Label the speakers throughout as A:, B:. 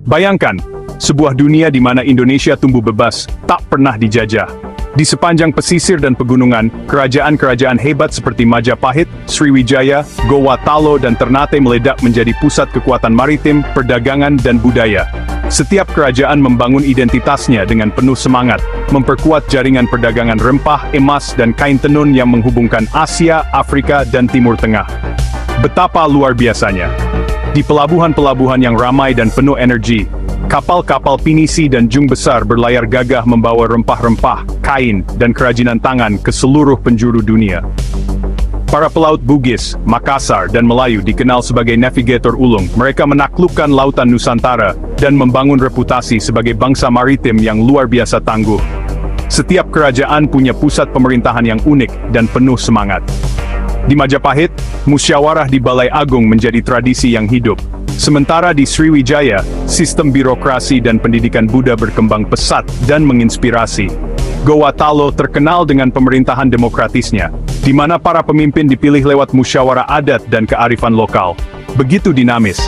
A: Bayangkan, sebuah dunia di mana Indonesia tumbuh bebas, tak pernah dijajah. Di sepanjang pesisir dan pegunungan, kerajaan-kerajaan hebat seperti Majapahit, Sriwijaya, Gowatalo dan Ternate meledak menjadi pusat kekuatan maritim, perdagangan dan budaya. Setiap kerajaan membangun identitasnya dengan penuh semangat, memperkuat jaringan perdagangan rempah, emas dan kain tenun yang menghubungkan Asia, Afrika dan Timur Tengah. Betapa luar biasanya! Di pelabuhan-pelabuhan yang ramai dan penuh energi, kapal-kapal pinisi dan jung besar berlayar gagah membawa rempah-rempah, kain, dan kerajinan tangan ke seluruh penjuru dunia. Para pelaut Bugis, Makassar, dan Melayu dikenal sebagai navigator ulung. Mereka menaklukkan lautan Nusantara dan membangun reputasi sebagai bangsa maritim yang luar biasa tangguh. Setiap kerajaan punya pusat pemerintahan yang unik dan penuh semangat. Di Majapahit, musyawarah di Balai Agung menjadi tradisi yang hidup. Sementara di Sriwijaya, sistem birokrasi dan pendidikan Buddha berkembang pesat dan menginspirasi. Gowatalo terkenal dengan pemerintahan demokratisnya, di mana para pemimpin dipilih lewat musyawarah adat dan kearifan lokal. Begitu dinamis,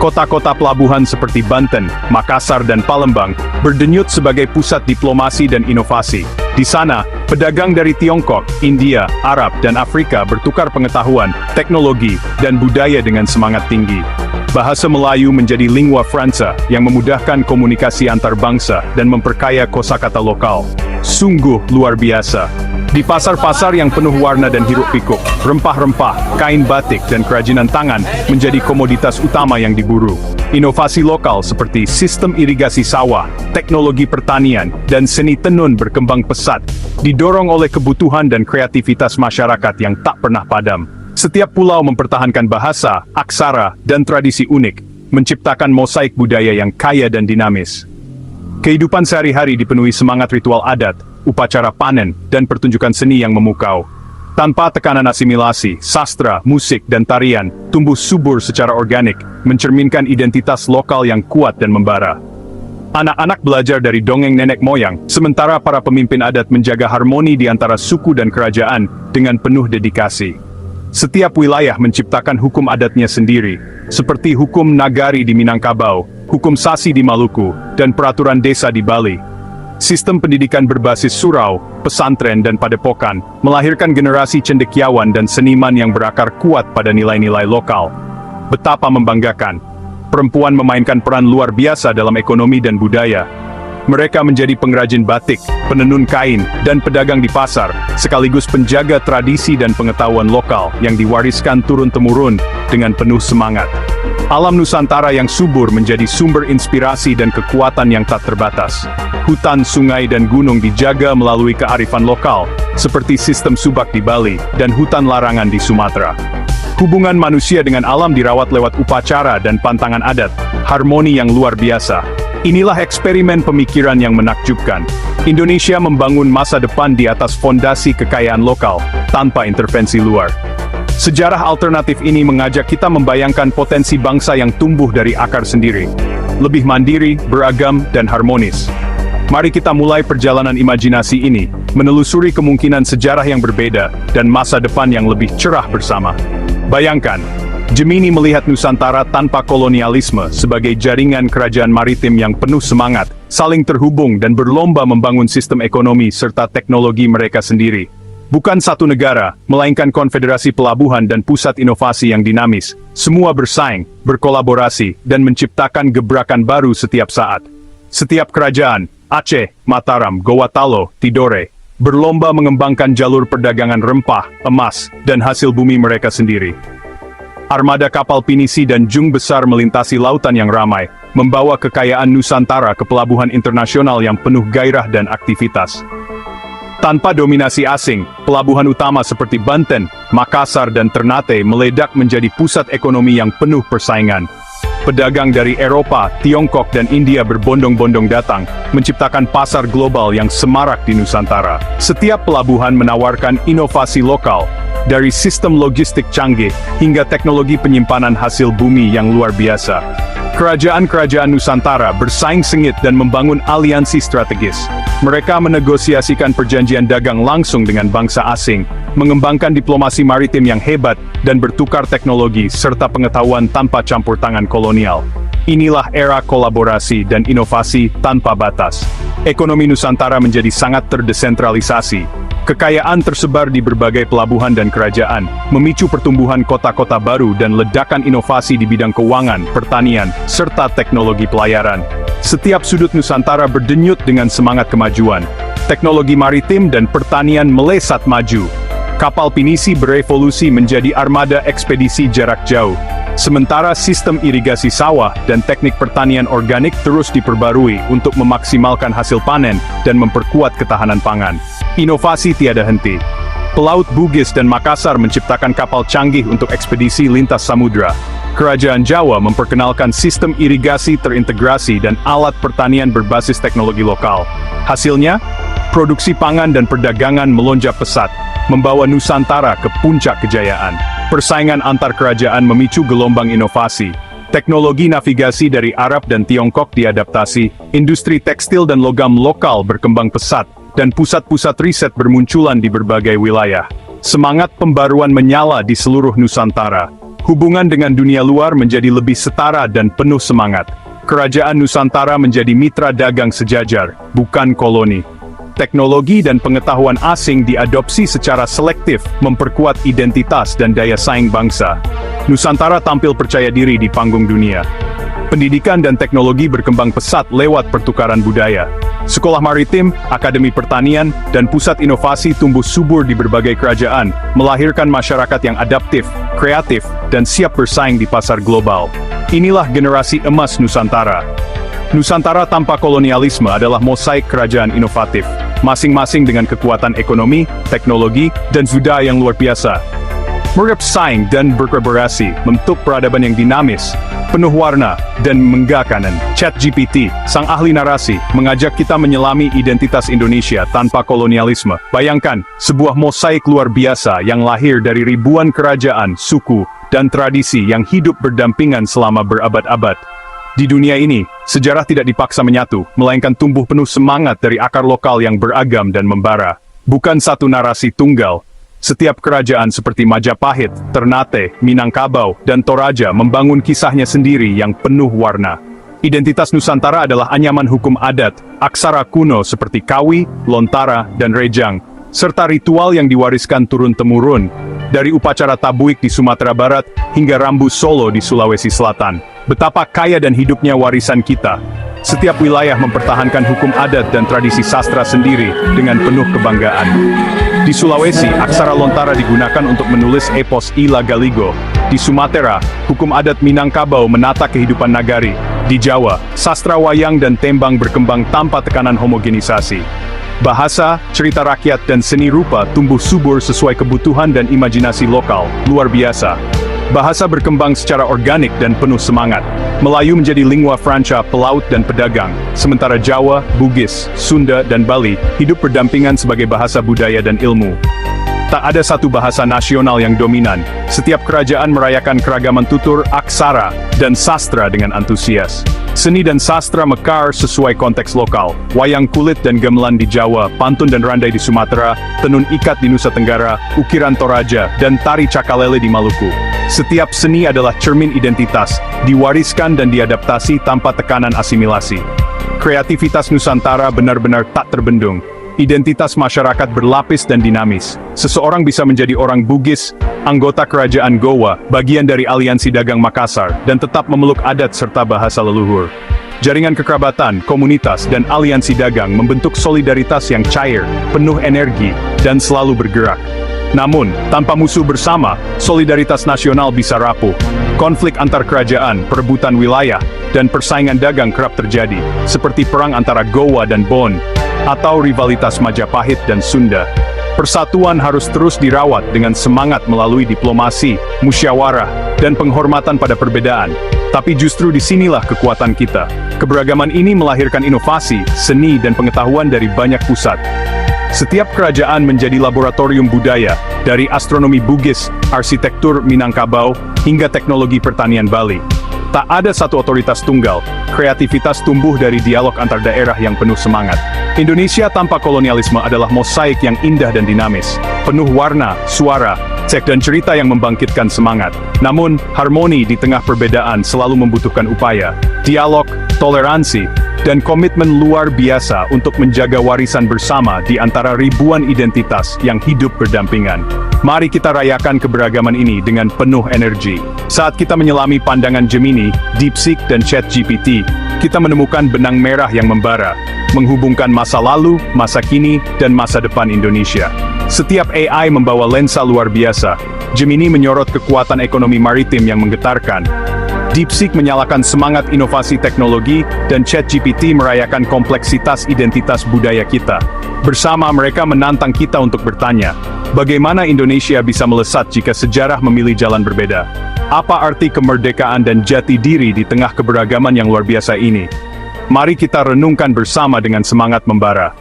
A: kota-kota pelabuhan seperti Banten, Makassar dan Palembang berdenyut sebagai pusat diplomasi dan inovasi. Di sana, pedagang dari Tiongkok, India, Arab, dan Afrika bertukar pengetahuan, teknologi, dan budaya dengan semangat tinggi. Bahasa Melayu menjadi lingua franca yang memudahkan komunikasi antar bangsa dan memperkaya kosakata lokal. Sungguh luar biasa. Di pasar-pasar yang penuh warna dan hiruk-pikuk, rempah-rempah, kain batik, dan kerajinan tangan menjadi komoditas utama yang diburu. Inovasi lokal seperti sistem irigasi sawah, teknologi pertanian, dan seni tenun berkembang pesat, didorong oleh kebutuhan dan kreativitas masyarakat yang tak pernah padam. Setiap pulau mempertahankan bahasa, aksara, dan tradisi unik, menciptakan mosaik budaya yang kaya dan dinamis. Kehidupan sehari-hari dipenuhi semangat ritual adat, upacara panen, dan pertunjukan seni yang memukau. Tanpa tekanan asimilasi, sastra, musik, dan tarian tumbuh subur secara organik, mencerminkan identitas lokal yang kuat dan membara. Anak-anak belajar dari dongeng nenek moyang, sementara para pemimpin adat menjaga harmoni di antara suku dan kerajaan dengan penuh dedikasi. Setiap wilayah menciptakan hukum adatnya sendiri, seperti hukum Nagari di Minangkabau, hukum Sasi di Maluku, dan peraturan desa di Bali. Sistem pendidikan berbasis surau, pesantren dan padepokan, melahirkan generasi cendekiawan dan seniman yang berakar kuat pada nilai-nilai lokal. Betapa membanggakan! Perempuan memainkan peran luar biasa dalam ekonomi dan budaya. Mereka menjadi pengrajin batik, penenun kain, dan pedagang di pasar, sekaligus penjaga tradisi dan pengetahuan lokal yang diwariskan turun-temurun dengan penuh semangat. Alam Nusantara yang subur menjadi sumber inspirasi dan kekuatan yang tak terbatas. Hutan, sungai, dan gunung dijaga melalui kearifan lokal, seperti sistem subak di Bali dan hutan larangan di Sumatera. Hubungan manusia dengan alam dirawat lewat upacara dan pantangan adat, harmoni yang luar biasa. Inilah eksperimen pemikiran yang menakjubkan. Indonesia membangun masa depan di atas fondasi kekayaan lokal, tanpa intervensi luar. Sejarah alternatif ini mengajak kita membayangkan potensi bangsa yang tumbuh dari akar sendiri, lebih mandiri, beragam, dan harmonis. Mari kita mulai perjalanan imajinasi ini, menelusuri kemungkinan sejarah yang berbeda, dan masa depan yang lebih cerah bersama. Bayangkan, Gemini melihat Nusantara tanpa kolonialisme sebagai jaringan kerajaan maritim yang penuh semangat, saling terhubung dan berlomba membangun sistem ekonomi serta teknologi mereka sendiri. Bukan satu negara, melainkan konfederasi pelabuhan dan pusat inovasi yang dinamis. Semua bersaing, berkolaborasi, dan menciptakan gebrakan baru setiap saat. Setiap kerajaan, Aceh, Mataram, Gowatalo, Tidore, berlomba mengembangkan jalur perdagangan rempah, emas, dan hasil bumi mereka sendiri. Armada kapal pinisi dan jung besar melintasi lautan yang ramai, membawa kekayaan Nusantara ke pelabuhan internasional yang penuh gairah dan aktivitas. Tanpa dominasi asing, pelabuhan utama seperti Banten, Makassar dan Ternate meledak menjadi pusat ekonomi yang penuh persaingan. Pedagang dari Eropa, Tiongkok dan India berbondong-bondong datang, menciptakan pasar global yang semarak di Nusantara. Setiap pelabuhan menawarkan inovasi lokal, dari sistem logistik canggih hingga teknologi penyimpanan hasil bumi yang luar biasa. Kerajaan-kerajaan Nusantara bersaing sengit dan membangun aliansi strategis. Mereka menegosiasikan perjanjian dagang langsung dengan bangsa asing, mengembangkan diplomasi maritim yang hebat, dan bertukar teknologi serta pengetahuan tanpa campur tangan kolonial. Inilah era kolaborasi dan inovasi tanpa batas. Ekonomi Nusantara menjadi sangat terdesentralisasi. Kekayaan tersebar di berbagai pelabuhan dan kerajaan, memicu pertumbuhan kota-kota baru dan ledakan inovasi di bidang keuangan, pertanian, serta teknologi pelayaran. Setiap sudut Nusantara berdenyut dengan semangat kemajuan. Teknologi maritim dan pertanian melesat maju. Kapal pinisi berevolusi menjadi armada ekspedisi jarak jauh. Sementara sistem irigasi sawah dan teknik pertanian organik terus diperbarui untuk memaksimalkan hasil panen dan memperkuat ketahanan pangan. Inovasi tiada henti. Pelaut Bugis dan Makassar menciptakan kapal canggih untuk ekspedisi lintas samudra. Kerajaan Jawa memperkenalkan sistem irigasi terintegrasi dan alat pertanian berbasis teknologi lokal. Hasilnya, produksi pangan dan perdagangan melonjak pesat, membawa Nusantara ke puncak kejayaan. Persaingan antar kerajaan memicu gelombang inovasi. Teknologi navigasi dari Arab dan Tiongkok diadaptasi, industri tekstil dan logam lokal berkembang pesat, dan pusat-pusat riset bermunculan di berbagai wilayah. Semangat pembaruan menyala di seluruh Nusantara. Hubungan dengan dunia luar menjadi lebih setara dan penuh semangat. Kerajaan Nusantara menjadi mitra dagang sejajar, bukan koloni. Teknologi dan pengetahuan asing diadopsi secara selektif, memperkuat identitas dan daya saing bangsa. Nusantara tampil percaya diri di panggung dunia. Pendidikan dan teknologi berkembang pesat lewat pertukaran budaya. Sekolah maritim, akademi pertanian, dan pusat inovasi tumbuh subur di berbagai kerajaan, melahirkan masyarakat yang adaptif, kreatif, dan siap bersaing di pasar global. Inilah generasi emas Nusantara. Nusantara tanpa kolonialisme adalah mosaik kerajaan inovatif, masing-masing dengan kekuatan ekonomi, teknologi, dan budaya yang luar biasa. Bersaing dan berkolaborasi, membentuk peradaban yang dinamis, penuh warna, dan menggakanan. ChatGPT, sang ahli narasi, mengajak kita menyelami identitas Indonesia tanpa kolonialisme. Bayangkan, sebuah mosaik luar biasa yang lahir dari ribuan kerajaan, suku, dan tradisi yang hidup berdampingan selama berabad-abad. Di dunia ini, sejarah tidak dipaksa menyatu, melainkan tumbuh penuh semangat dari akar lokal yang beragam dan membara. Bukan satu narasi tunggal. Setiap kerajaan seperti Majapahit, Ternate, Minangkabau, dan Toraja membangun kisahnya sendiri yang penuh warna. Identitas Nusantara adalah anyaman hukum adat, aksara kuno seperti Kawi, Lontara, dan Rejang, serta ritual yang diwariskan turun-temurun, dari upacara tabuik di Sumatera Barat hingga rambu Solo di Sulawesi Selatan. Betapa kaya dan hidupnya warisan kita. Setiap wilayah mempertahankan hukum adat dan tradisi sastra sendiri dengan penuh kebanggaan. Di Sulawesi, aksara Lontara digunakan untuk menulis epos Ila Galigo. Di Sumatera, hukum adat Minangkabau menata kehidupan nagari. Di Jawa, sastra wayang dan tembang berkembang tanpa tekanan homogenisasi. Bahasa, cerita rakyat, dan seni rupa tumbuh subur sesuai kebutuhan dan imajinasi lokal, luar biasa. Bahasa berkembang secara organik dan penuh semangat. Melayu menjadi lingua franca pelaut dan pedagang, sementara Jawa, Bugis, Sunda, dan Bali hidup berdampingan sebagai bahasa budaya dan ilmu. Tak ada satu bahasa nasional yang dominan. Setiap kerajaan merayakan keragaman tutur, aksara, dan sastra dengan antusias. Seni dan sastra mekar sesuai konteks lokal. Wayang kulit dan gamelan di Jawa, pantun dan randai di Sumatera, tenun ikat di Nusa Tenggara, ukiran Toraja, dan tari cakalele di Maluku. Setiap seni adalah cermin identitas, diwariskan dan diadaptasi tanpa tekanan asimilasi. Kreativitas Nusantara benar-benar tak terbendung. Identitas masyarakat berlapis dan dinamis. Seseorang bisa menjadi orang Bugis, anggota kerajaan Gowa, bagian dari aliansi dagang Makassar, dan tetap memeluk adat serta bahasa leluhur. Jaringan kekerabatan, komunitas, dan aliansi dagang membentuk solidaritas yang cair, penuh energi, dan selalu bergerak. Namun, tanpa musuh bersama, solidaritas nasional bisa rapuh. Konflik antar kerajaan, perebutan wilayah, dan persaingan dagang kerap terjadi, seperti perang antara Gowa dan Bon, atau rivalitas Majapahit dan Sunda. Persatuan harus terus dirawat dengan semangat melalui diplomasi, musyawarah, dan penghormatan pada perbedaan. Tapi justru disinilah kekuatan kita. Keberagaman ini melahirkan inovasi, seni, dan pengetahuan dari banyak pusat. Setiap kerajaan menjadi laboratorium budaya, dari astronomi Bugis, arsitektur Minangkabau, hingga teknologi pertanian Bali. Tak ada satu otoritas tunggal, kreativitas tumbuh dari dialog antar daerah yang penuh semangat. Indonesia tanpa kolonialisme adalah mosaik yang indah dan dinamis, penuh warna, suara, Cek dan cerita yang membangkitkan semangat. Namun, harmoni di tengah perbedaan selalu membutuhkan upaya, dialog, toleransi, dan komitmen luar biasa untuk menjaga warisan bersama di antara ribuan identitas yang hidup berdampingan. Mari kita rayakan keberagaman ini dengan penuh energi. Saat kita menyelami pandangan Gemini, DeepSeek, dan ChatGPT, kita menemukan benang merah yang membara, menghubungkan masa lalu, masa kini, dan masa depan Indonesia. Setiap AI membawa lensa luar biasa. Gemini menyorot kekuatan ekonomi maritim yang menggetarkan. DeepSeek menyalakan semangat inovasi teknologi, dan ChatGPT merayakan kompleksitas identitas budaya kita. Bersama mereka menantang kita untuk bertanya, bagaimana Indonesia bisa melesat jika sejarah memilih jalan berbeda? Apa arti kemerdekaan dan jati diri di tengah keberagaman yang luar biasa ini? Mari kita renungkan bersama dengan semangat membara.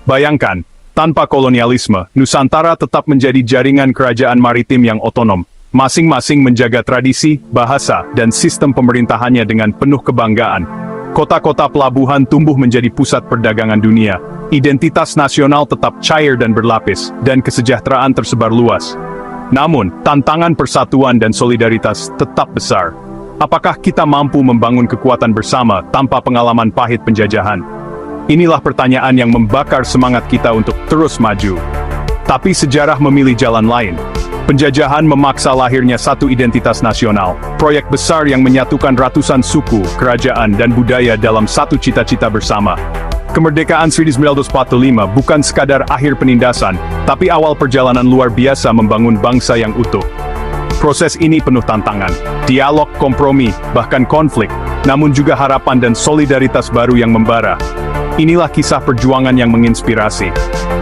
A: Bayangkan, tanpa kolonialisme, Nusantara tetap menjadi jaringan kerajaan maritim yang otonom. Masing-masing menjaga tradisi, bahasa, dan sistem pemerintahannya dengan penuh kebanggaan. Kota-kota pelabuhan tumbuh menjadi pusat perdagangan dunia. Identitas nasional tetap cair dan berlapis, dan kesejahteraan tersebar luas. Namun, tantangan persatuan dan solidaritas tetap besar. Apakah kita mampu membangun kekuatan bersama tanpa pengalaman pahit penjajahan? Inilah pertanyaan yang membakar semangat kita untuk terus maju. Tapi sejarah memilih jalan lain. Penjajahan memaksa lahirnya satu identitas nasional, proyek besar yang menyatukan ratusan suku, kerajaan, dan budaya dalam satu cita-cita bersama. Kemerdekaan 1945 bukan sekadar akhir penindasan, tapi awal perjalanan luar biasa membangun bangsa yang utuh. Proses ini penuh tantangan, dialog, kompromi, bahkan konflik, namun juga harapan dan solidaritas baru yang membara. Inilah kisah perjuangan yang menginspirasi.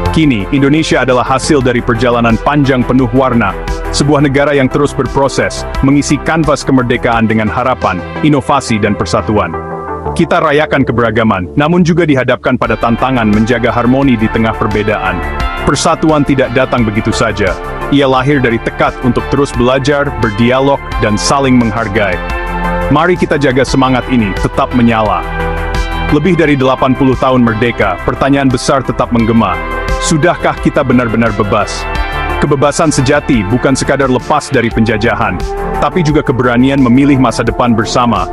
A: Kini, Indonesia adalah hasil dari perjalanan panjang penuh warna, sebuah negara yang terus berproses, mengisi kanvas kemerdekaan dengan harapan, inovasi, dan persatuan. Kita rayakan keberagaman, namun juga dihadapkan pada tantangan menjaga harmoni di tengah perbedaan. Persatuan tidak datang begitu saja. Ia lahir dari tekad untuk terus belajar, berdialog, dan saling menghargai. Mari kita jaga semangat ini tetap menyala. Lebih dari 80 tahun merdeka, pertanyaan besar tetap menggema. Sudahkah kita benar-benar bebas? Kebebasan sejati bukan sekadar lepas dari penjajahan, tapi juga keberanian memilih masa depan bersama,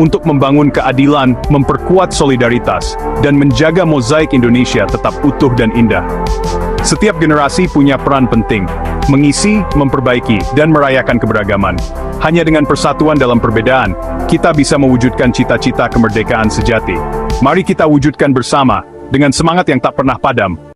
A: untuk membangun keadilan, memperkuat solidaritas, dan menjaga mozaik Indonesia tetap utuh dan indah. Setiap generasi punya peran penting, mengisi, memperbaiki, dan merayakan keberagaman. Hanya dengan persatuan dalam perbedaan, kita bisa mewujudkan cita-cita kemerdekaan sejati. Mari kita wujudkan bersama, dengan semangat yang tak pernah padam,